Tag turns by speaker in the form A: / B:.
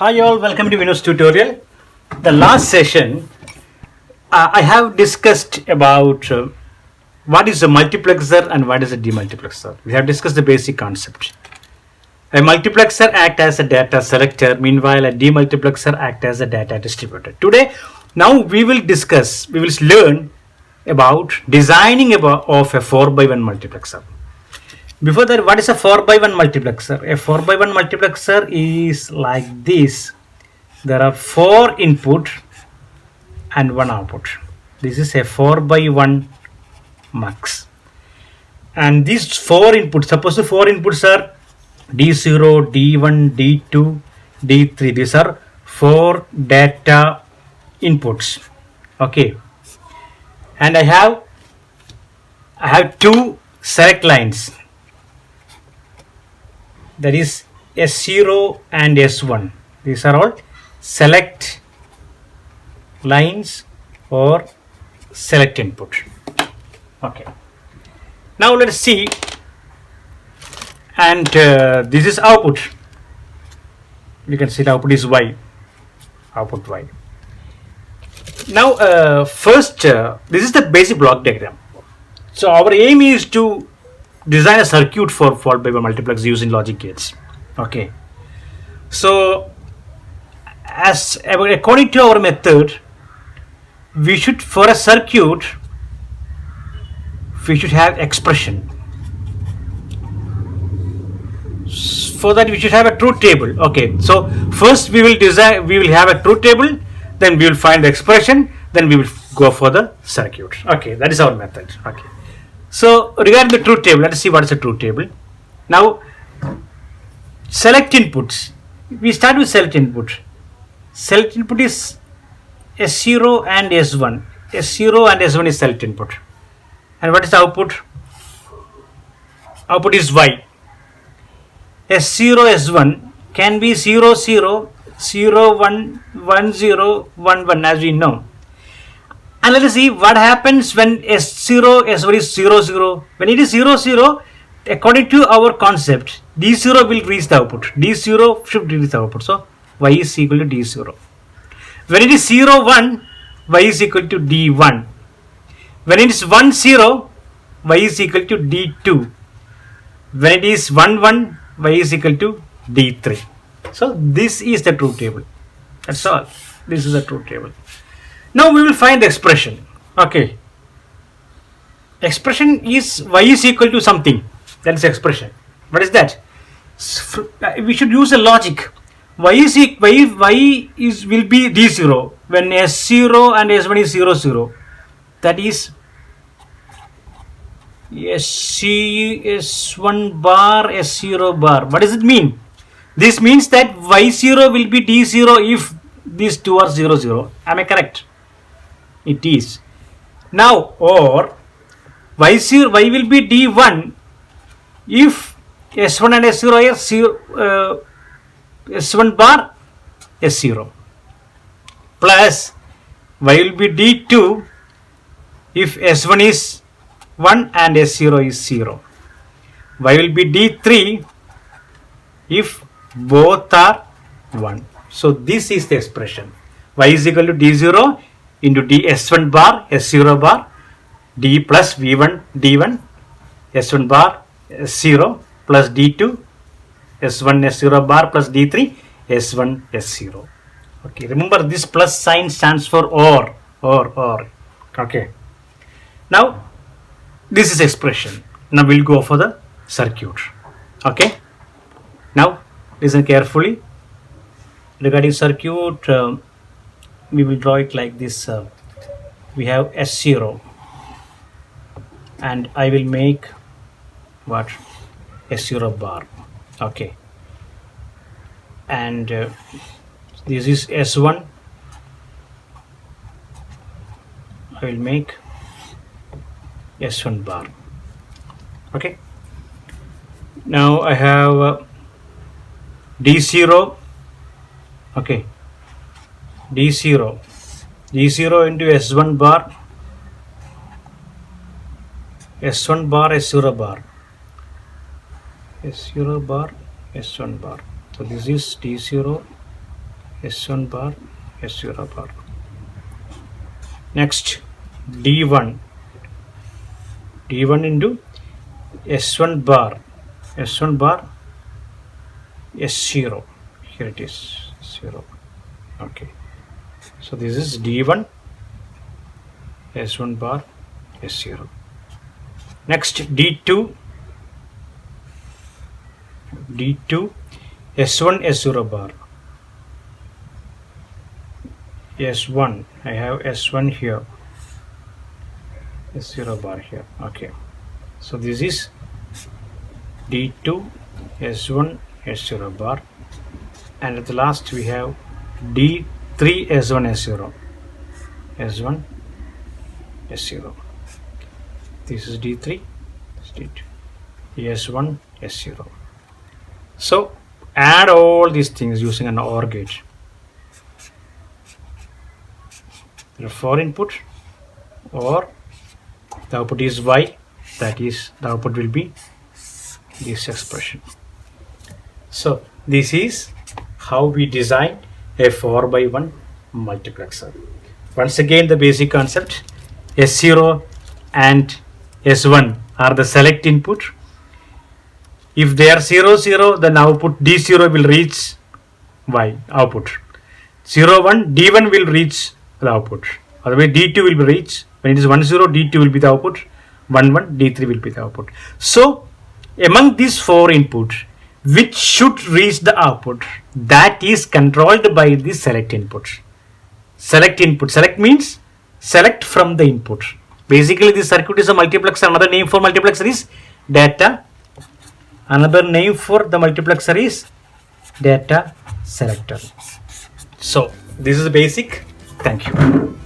A: Hi all, welcome to VINOD's tutorial. The last session I have discussed about what is a multiplexer and what is a demultiplexer. We have discussed the basic concept. A multiplexer acts as a data selector, meanwhile a demultiplexer acts as a data distributor. Today, now we will learn about designing of a 4x1 multiplexer. Before that, what is a 4x1 multiplexer? A 4x1 multiplexer is like this. There are 4 input and 1 output. This is a 4x1 mux. And these 4 inputs, suppose the 4 inputs are D0, D1, D2, D3. These are 4 data inputs. Okay. And I have 2 select lines. That is S0 and S1. These are all select lines or select input. Okay. Now let us see. And this is output. You can see the output is Y. Output Y. Now first, this is the basic block diagram. So our aim is to design a circuit for 4x1 multiplex using logic gates. Okay. So according to our method, we should, for a circuit, we should have expression. For that, we should have a truth table. Okay. So first we will have a truth table, then we will find the expression, then we will go for the circuit. Okay. That is our method. Okay. So regarding the truth table, let us see what is a truth table. Now select inputs. We start with select input. Select input is S0 and S1. S0 and S1 is select input. And what is the output? Output is Y. S0, S1 can be 0, 0, 0, 1, 1, 0, 1, 1 as we know. And let us see what happens when S0, S1 is 0, 0. When it is 0, 0, according to our concept, D0 will reach the output. D0 should reach the output. So Y is equal to D0. When it is 0, 1, Y is equal to D1. When it is 1, 0, Y is equal to D2. When it is 1, 1, Y is equal to D3. So this is the truth table. That's all. This is the truth table. Now we will find the expression. Okay. Expression is Y is equal to something. That is expression. What is that? We should use a logic. Y will be D0 when S0 and S1 is 0, 0. That is S1 bar, S0 bar. What does it mean? This means that Y0 will be D0 if these two are 0, 0. Am I correct? It is. Now, or Y will be D1 if S1 and S0 are S1 bar S0, plus Y will be D2 if S1 is 1 and S0 is 0. Y will be D3 if both are 1. So this is the expression. Y is equal to D0 into D S1 bar S0 bar D plus V1 D1 S1 bar S0 plus D2 S1 S0 bar plus D3 S1 S0. Okay, remember this plus sign stands for or. Okay. Now this is expression. Now we'll go for the circuit. Okay. Now listen carefully. Regarding circuit, we will draw it like this. We have S0 and I will make what? S0 bar. Okay. And this is S1. I will make S1 bar. Okay. Now I have D0. Okay. D0 into S1 bar, S1 bar, S0 bar, S0 bar, S1 bar. So this is D0 S1 bar, S0 bar. Next, D1 into S1 bar, S1 bar, S0. Here it is, 0. Okay. So this is D1, S1 bar, S0. Next, D2, S1, S0 bar. S1, I have S1 here, S0 bar here. Okay. So this is D2, S1, S0 bar. And at the last we have D3, S1, S0. S1, S0. This is D3, this is D2, S1, S0. So add all these things using an OR gate. There are 4 inputs, or the output is Y, that is the output will be this expression. So this is how we design a 4x1 multiplexer. Once again, the basic concept: S0 and S1 are the select input. If they are 0, 0, then output D0 will reach Y output. 0, 1, D1 will reach the output. Otherwise, D2 will be reached. When it is 1, 0, D2 will be the output. 1, 1, D3 will be the output. So, among these 4 inputs, which should reach the output, that is controlled by the select input. Select input. Select means select from the input. Basically, this circuit is a multiplexer. Another name for multiplexer is data. Another name for the multiplexer is data selector. So, this is basic. Thank you.